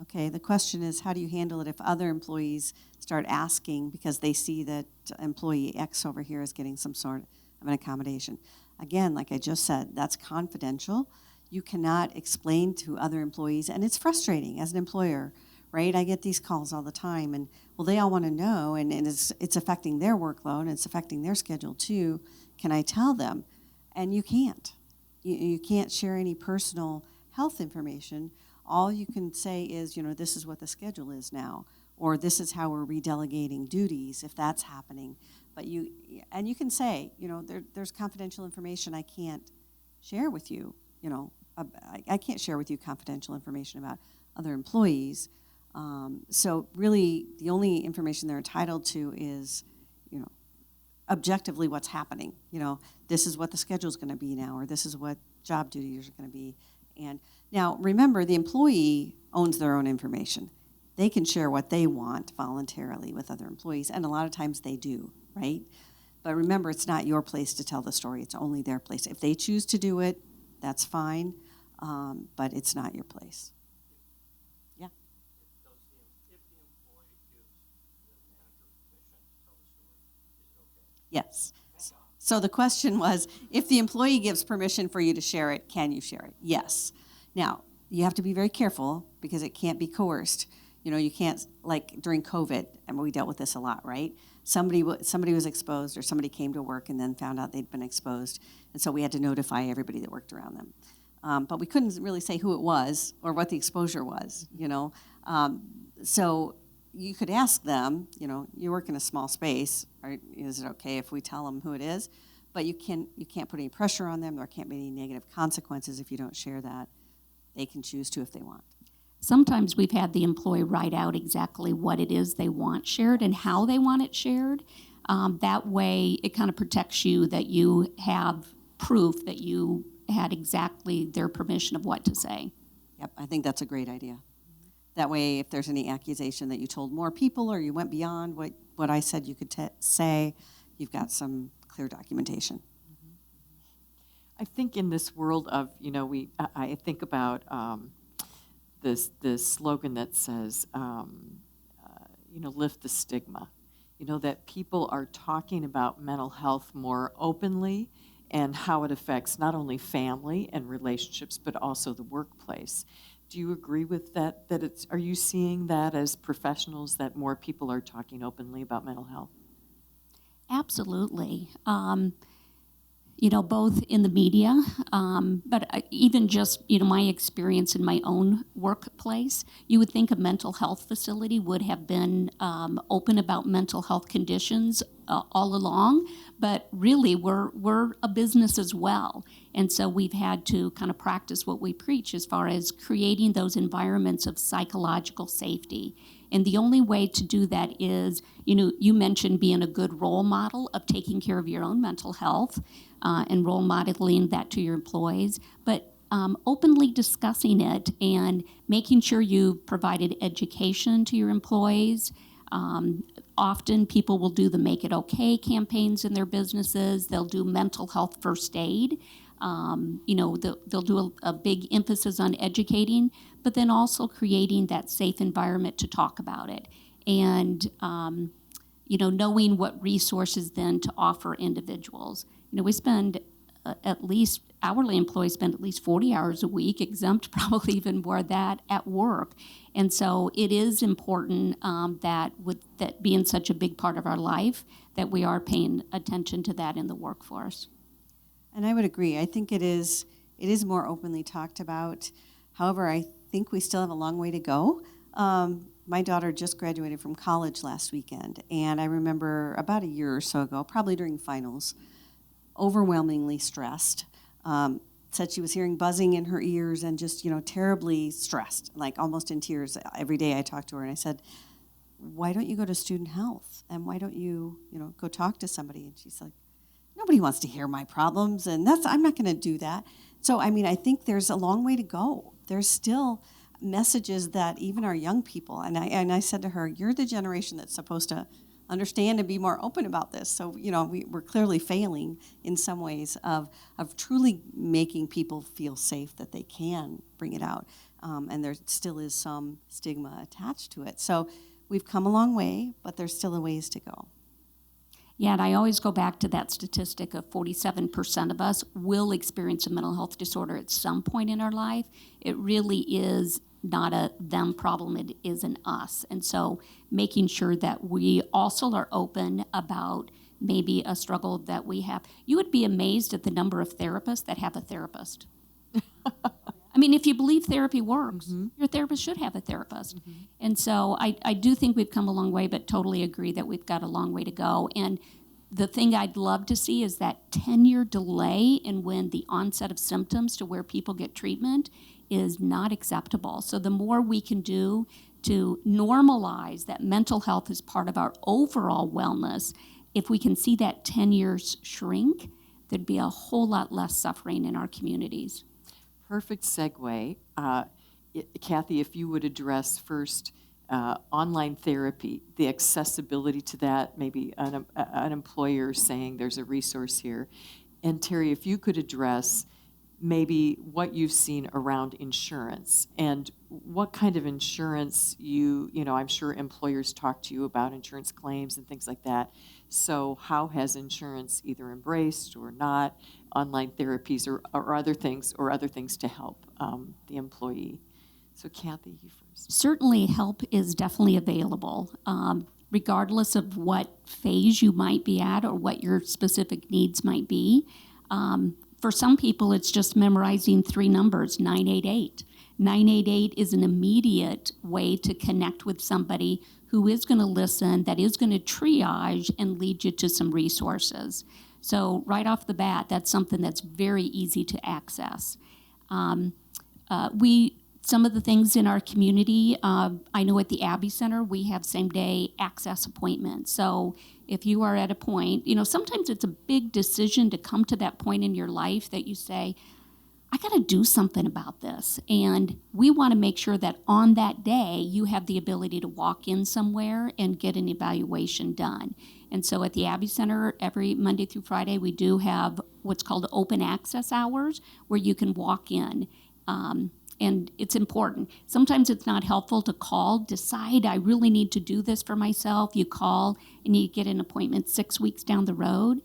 Okay, the question is, how do you handle it if other employees start asking because they see that employee X over here is getting some sort of an accommodation? Again, like I just said, that's confidential. You cannot explain to other employees, and it's frustrating as an employer, right? I get these calls all the time, and they all want to know, and it's affecting their workload, and it's affecting their schedule too. Can I tell them? And you can't. You can't share any personal health information. All you can say is, this is what the schedule is now, or this is how we're redelegating duties if that's happening. But you can say, there's confidential information I can't share with you. I can't share with you confidential information about other employees. So really, the only information they're entitled to is, objectively what's happening. This is what the schedule is going to be now, or this is what job duties are going to be. And now, remember, the employee owns their own information. They can share what they want voluntarily with other employees, and a lot of times they do, right? But remember, it's not your place to tell the story. It's only their place. If they choose to do it, that's fine, but it's not your place. Yeah? If the employee gives the manager permission to tell the story, is it okay? Yes. So the question was, if the employee gives permission for you to share it, can you share it? Yes. Now, you have to be very careful because it can't be coerced. You know, you can't, like during COVID, and we dealt with this a lot, right? Somebody was exposed, or somebody came to work and then found out they'd been exposed, and so we had to notify everybody that worked around them. But we couldn't really say who it was or what the exposure was, you know. So you could ask them, you know, you work in a small space, is it okay if we tell them who it is? But you can't put any pressure on them. There can't be any negative consequences if you don't share that. They can choose to if they want. Sometimes we've had the employee write out exactly what it is they want shared and how they want it shared. That way, it kind of protects you that you have proof that you had exactly their permission of what to say. Yep, I think that's a great idea. That way, if there's any accusation that you told more people or you went beyond what I said you could say, you've got some clear documentation. I think in this world of, you know, I think about this slogan that says, you know, lift the stigma. You know, that people are talking about mental health more openly and how it affects not only family and relationships, but also the workplace. Do you agree with that? Are you seeing that as professionals, that more people are talking openly about mental health? Absolutely. You know, both in the media, but even just, you know, my experience in my own workplace, you would think a mental health facility would have been open about mental health conditions all along, but really we're a business as well. And so we've had to kind of practice what we preach as far as creating those environments of psychological safety. And the only way to do that is, you know, you mentioned being a good role model of taking care of your own mental health and role modeling that to your employees, but openly discussing it and making sure you've provided education to your employees. Often people will do the Make It Okay campaigns in their businesses. They'll do mental health first aid. You know, they'll do a big emphasis on educating, but then also creating that safe environment to talk about it. And, you know, knowing what resources then to offer individuals. You know, we spend at least, hourly employees spend at least 40 hours a week, exempt probably even more of that, at work. And so it is important that with that being such a big part of our life, that we are paying attention to that in the workforce. And I would agree. I think it is more openly talked about. However, I think we still have a long way to go. My daughter just graduated from college last weekend, and I remember about a year or so ago, probably during finals, overwhelmingly stressed. Said she was hearing buzzing in her ears and just, you know, terribly stressed, like almost in tears. Every day I talked to her and I said, why don't you go to student health? And why don't you, you know, go talk to somebody? And she's like, nobody wants to hear my problems, and I'm not going to do that. So, I mean, I think there's a long way to go. There's still messages that even our young people, and I said to her, you're the generation that's supposed to understand and be more open about this. So, you know, we're clearly failing in some ways of truly making people feel safe that they can bring it out. And there still is some stigma attached to it. So we've come a long way, but there's still a ways to go. Yeah, and I always go back to that statistic of 47% of us will experience a mental health disorder at some point in our life. It really is not a them problem, it is an us. And so making sure that we also are open about maybe a struggle that we have. You would be amazed at the number of therapists that have a therapist. I mean, if you believe therapy works, your therapist should have a therapist. And so I do think we've come a long way, but totally agree that we've got a long way to go. And the thing I'd love to see is that 10-year delay in when the onset of symptoms to where people get treatment is not acceptable. So the more we can do to normalize that mental health is part of our overall wellness, if we can see that 10 years shrink, there'd be a whole lot less suffering in our communities. Perfect segue. Kathy, if you would address first online therapy, the accessibility to that, maybe an employer saying there's a resource here. And Terry, if you could address maybe what you've seen around insurance and what kind of insurance you know, I'm sure employers talk to you about insurance claims and things like that. So how has insurance either embraced or not online therapies or other things to help the employee? So Kathy, you first. Certainly, help is definitely available, regardless of what phase you might be at or what your specific needs might be. For some people, it's just memorizing 3 numbers, 988. 988 is an immediate way to connect with somebody who is going to listen, that is going to triage and lead you to some resources. So right off the bat, that's something that's very easy to access. Some of the things in our community, I know at the Abbey Center, we have same-day access appointments. So if you are at a point, sometimes it's a big decision to come to that point in your life that you say, I got to do something about this. And we want to make sure that on that day, you have the ability to walk in somewhere and get an evaluation done. And so at the Abbey Center, every Monday through Friday, we do have what's called open access hours where you can walk in. And it's important. Sometimes it's not helpful to call, decide I really need to do this for myself. You call and you get an appointment 6 weeks down the road.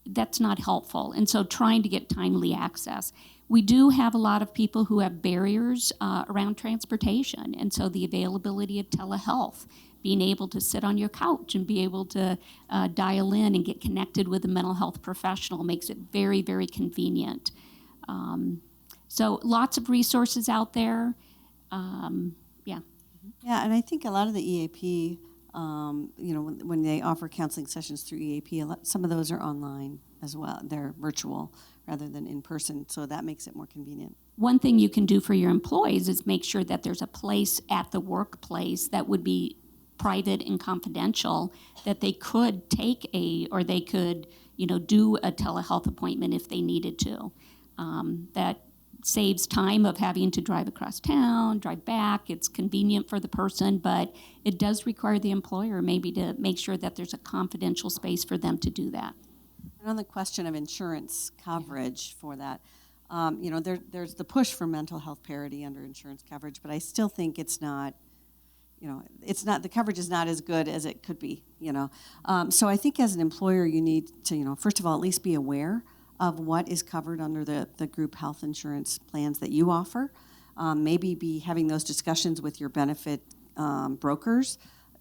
That's not helpful. And so trying to get timely access. We do have a lot of people who have barriers around transportation. And so the availability of telehealth, being able to sit on your couch and be able to dial in and get connected with a mental health professional makes it very, very convenient. So lots of resources out there. Yeah. Yeah, and I think a lot of the EAP, when they offer counseling sessions through EAP, some of those are online as well. They're virtual rather than in person, so that makes it more convenient. One thing you can do for your employees is make sure that there's a place at the workplace that would be private and confidential that they could or they could, do a telehealth appointment if they needed to. That saves time of having to drive across town, drive back. It's convenient for the person, but it does require the employer maybe to make sure that there's a confidential space for them to do that. And on the question of insurance coverage for that, there's the push for mental health parity under insurance coverage, but I still think it's not, the coverage is not as good as it could be, So I think as an employer, you need to, first of all, at least be aware of what is covered under the group health insurance plans that you offer. Maybe be having those discussions with your benefit brokers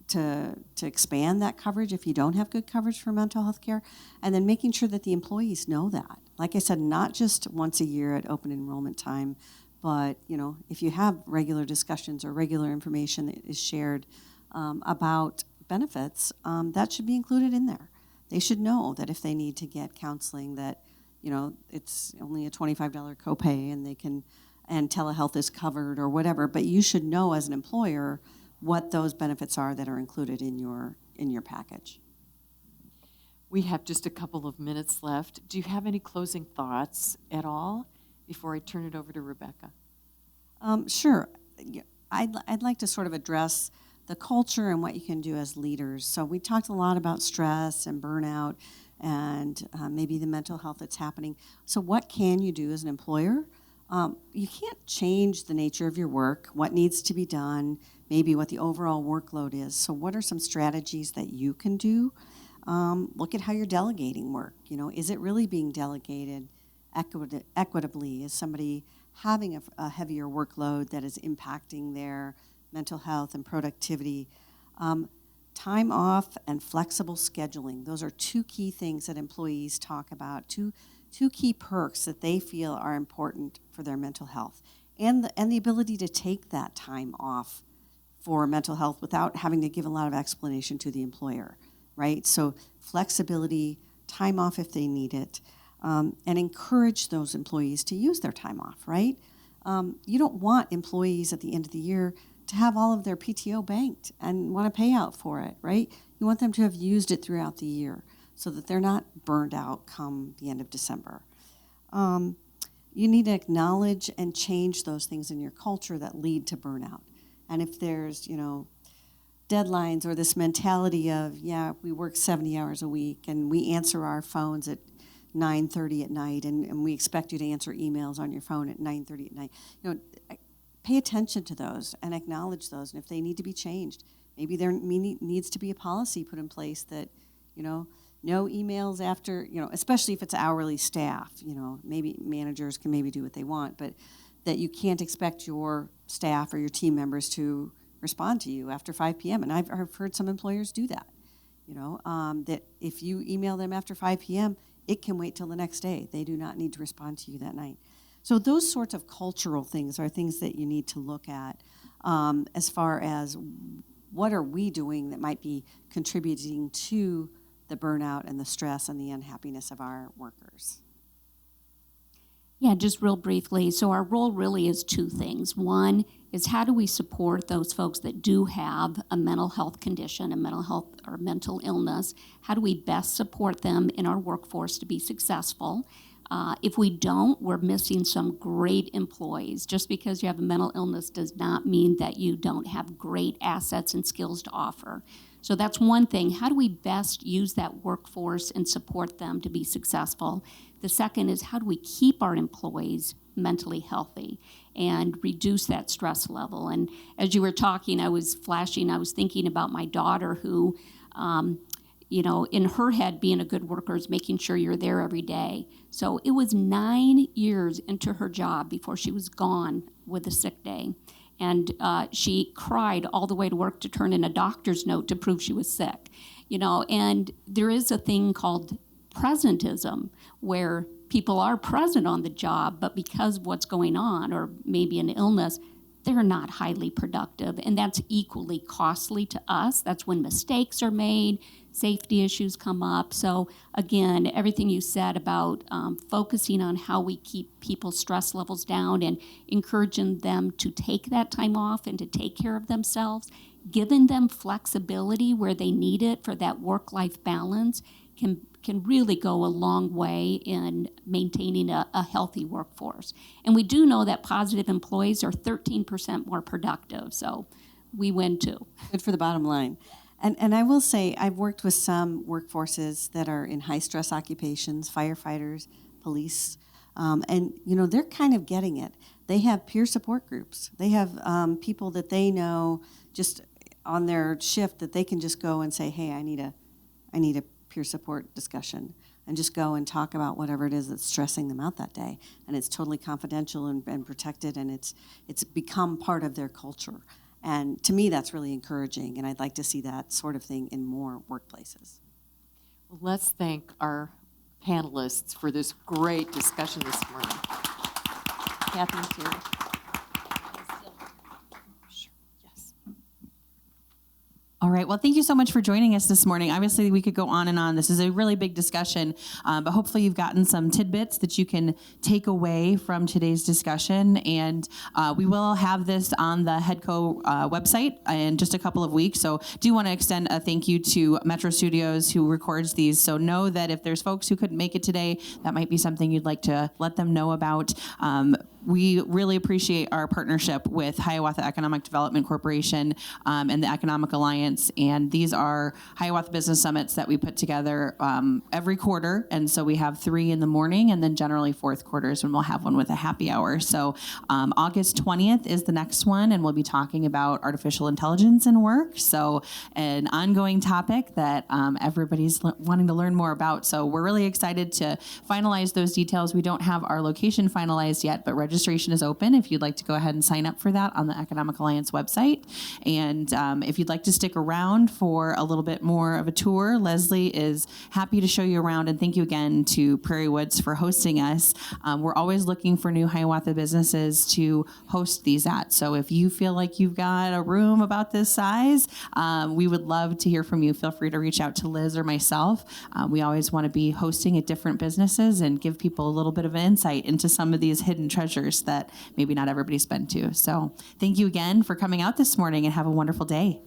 to expand that coverage if you don't have good coverage for mental health care, and then making sure that the employees know that. Like I said, not just once a year at open enrollment time, but if you have regular discussions or regular information that is shared about benefits, that should be included in there. They should know that if they need to get counseling that it's only a $25 copay and telehealth is covered or whatever, but you should know as an employer what those benefits are that are included in your package. We have just a couple of minutes left. Do you have any closing thoughts at all before I turn it over to Rebecca? Sure. I'd like to sort of address the culture and what you can do as leaders. So we talked a lot about stress and burnout and maybe the mental health that's happening. So what can you do as an employer? You can't change the nature of your work, what needs to be done, maybe what the overall workload is. So what are some strategies that you can do? Look at how you're delegating work. Is it really being delegated equitably? Is somebody having a heavier workload that is impacting their mental health and productivity? Time off and flexible scheduling. Those are 2 key things that employees talk about, two key perks that they feel are important for their mental health. And the ability to take that time off for mental health without having to give a lot of explanation to the employer, right? So flexibility, time off if they need it, and encourage those employees to use their time off, right? You don't want employees at the end of the year to have all of their PTO banked and want a payout for it, right? You want them to have used it throughout the year so that they're not burned out come the end of December. You need to acknowledge and change those things in your culture that lead to burnout. And if there's, deadlines or this mentality of, we work 70 hours a week and we answer our phones at 9:30 at night and we expect you to answer emails on your phone at 9:30 at night, pay attention to those and acknowledge those. And if they need to be changed, maybe there needs to be a policy put in place that, no emails after, especially if it's hourly staff, maybe managers can maybe do what they want, but that you can't expect your staff or your team members to respond to you after 5 p.m. And I've heard some employers do that, that if you email them after 5 p.m., it can wait till the next day. They do not need to respond to you that night. So those sorts of cultural things are things that you need to look at as far as what are we doing that might be contributing to the burnout and the stress and the unhappiness of our workers. Yeah, just real briefly. So our role really is two things. One is how do we support those folks that do have a mental health condition, a mental health or mental illness? How do we best support them in our workforce to be successful? If we don't, we're missing some great employees. Just because you have a mental illness does not mean that you don't have great assets and skills to offer. So that's one thing. How do we best use that workforce and support them to be successful? The second is how do we keep our employees mentally healthy and reduce that stress level? And as you were talking, I was thinking about my daughter who, in her head, being a good worker is making sure you're there every day. So it was 9 years into her job before she was gone with a sick day. And she cried all the way to work to turn in a doctor's note to prove she was sick. And there is a thing called presentism where people are present on the job, but because of what's going on or maybe an illness, they're not highly productive. And that's equally costly to us. That's when mistakes are made, safety issues come up. So again, everything you said about focusing on how we keep people's stress levels down and encouraging them to take that time off and to take care of themselves, giving them flexibility where they need it for that work-life balance can really go a long way in maintaining a healthy workforce. And we do know that positive employees are 13% more productive, so we win too. Good for the bottom line. And I will say, I've worked with some workforces that are in high-stress occupations, firefighters, police, and, they're kind of getting it. They have peer support groups. They have people that they know just on their shift that they can just go and say, hey, I need a peer support discussion, and just go and talk about whatever it is that's stressing them out that day. And it's totally confidential and protected, and it's become part of their culture. And to me, that's really encouraging, and I'd like to see that sort of thing in more workplaces. Well, let's thank our panelists for this great discussion this morning. Kathy and Terry. Sure, yes. All right. Well, thank you so much for joining us this morning. Obviously, we could go on and on. This is a really big discussion, but hopefully you've gotten some tidbits that you can take away from today's discussion. And we will have this on the HEDCO website in just a couple of weeks. So do want to extend a thank you to Metro Studios who records these. So know that if there's folks who couldn't make it today, that might be something you'd like to let them know about. We really appreciate our partnership with Hiawatha Economic Development Corporation and the Economic Alliance. And these are Hiawatha Business Summits that we put together every quarter. And so we have 3 in the morning and then generally fourth quarters when we'll have one with a happy hour. So August 20th is the next one, and we'll be talking about artificial intelligence in work. So an ongoing topic that everybody's wanting to learn more about. So we're really excited to finalize those details. We don't have our location finalized yet, but registration is open if you'd like to go ahead and sign up for that on the Economic Alliance website. And if you'd like to stick around for a little bit more of a tour, Leslie is happy to show you around. And thank you again to Prairie Woods for hosting us. We're always looking for new Hiawatha businesses to host these at. So if you feel like you've got a room about this size, we would love to hear from you. Feel free to reach out to Liz or myself. We always want to be hosting at different businesses and give people a little bit of an insight into some of these hidden treasures that maybe not everybody's been to. So thank you again for coming out this morning, and have a wonderful day.